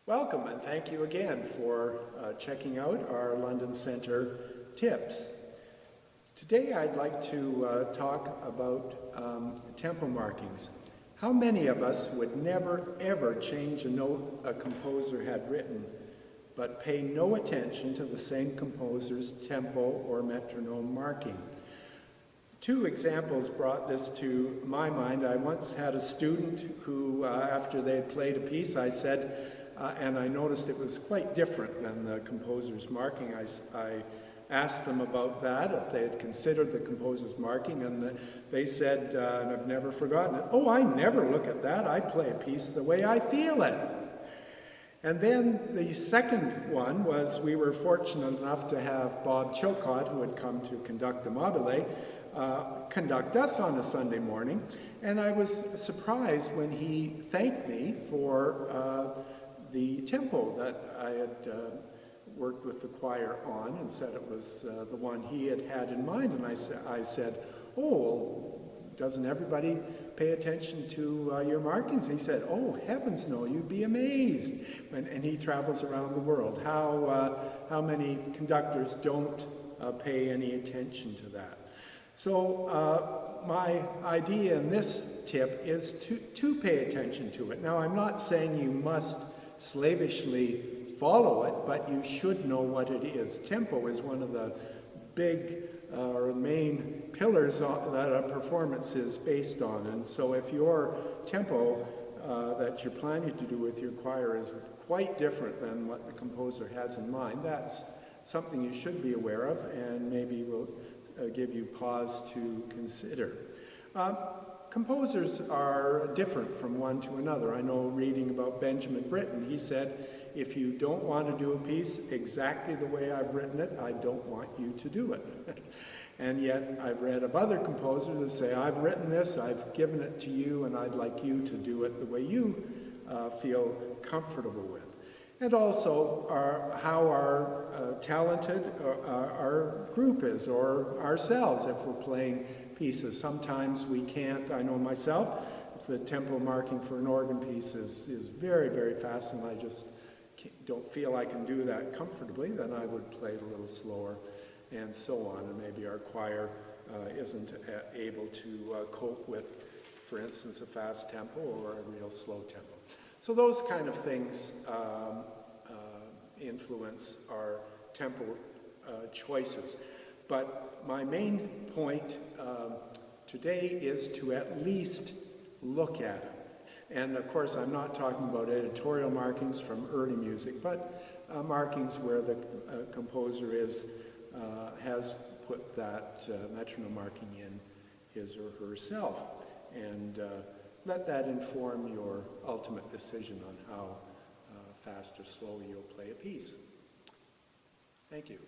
Welcome and thank you again for checking out our London Centre tips. Today I'd like to talk about tempo markings. How many of us would never ever change a note a composer had written, but pay no attention to the same composer's tempo or metronome marking? Two examples brought this to my mind. I once had a student who, after they had played a piece, I said, and I noticed it was quite different than the composer's marking. I asked them about that, if they had considered the composer's marking, and they said, and I've never forgotten it, "Oh, I never look at that. I play a piece the way I feel it." And then the second one was we were fortunate enough to have Bob Chilcott, who had come to conduct the Mobile, conduct us on a Sunday morning. And I was surprised when he thanked me for the tempo that I had worked with the choir on, and said it was the one he had had in mind. And I said, "Oh, well, doesn't everybody pay attention to your markings?" He said, "Oh, heavens no, you'd be amazed." And he travels around the world. How many conductors don't pay any attention to that? So my idea in this tip is to pay attention to it. Now, I'm not saying you must slavishly follow it, but you should know what it is. Tempo is one of the big or main pillars that a performance is based on. And so if your tempo that you're planning to do with your choir is quite different than what the composer has in mind, that's something you should be aware of, and maybe will give you pause to consider. Composers are different from one to another. I know, reading about Benjamin Britten, he said, "If you don't want to do a piece exactly the way I've written it, I don't want you to do it." And yet I've read of other composers who say, "I've written this, I've given it to you, and I'd like you to do it the way you feel comfortable with." And also how our talented our group is, or ourselves, if we're playing pieces. Sometimes we can't. I know myself, if the tempo marking for an organ piece is very, very fast, and I just don't feel I can do that comfortably, then I would play it a little slower, and so on. And maybe our choir isn't able to cope with, for instance, a fast tempo or a real slow tempo. So those kind of things influence our tempo choices. But my main point today is to at least look at it. And of course, I'm not talking about editorial markings from early music, but markings where the composer has put that metronome marking in his or herself. And let that inform your ultimate decision on how fast or slow you'll play a piece. Thank you.